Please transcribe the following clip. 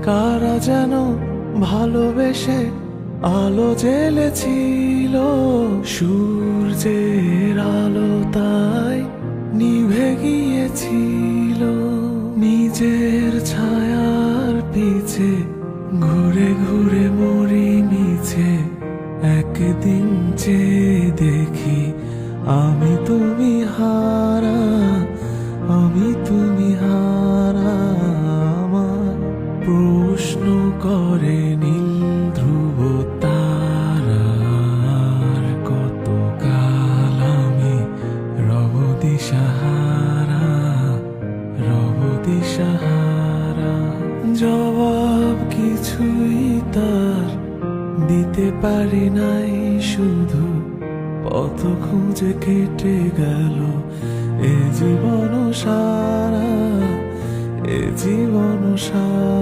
কারা যেন ভালোবেসে আলো জ্বেলেছিল, সূর্যের আলো তাই নিভে গিয়েছিল। নিজের ছায়ার পিছে ঘুরে ঘুরে মরি মিছে, একদিন চেয়ে দেখি আমি তুমি হারা, আমি তুমি হারা। আমার প্রশ্ন করে নীল ধ্রুব তারার, কতকাল আমি রব দিশাহারা, রব দিশাহারা। জবাব কিছুই তার দিতে পারি নাই, শুধু পথ খুঁজে কেটে গেল এ জীবন সারা, এ জীবন সারা।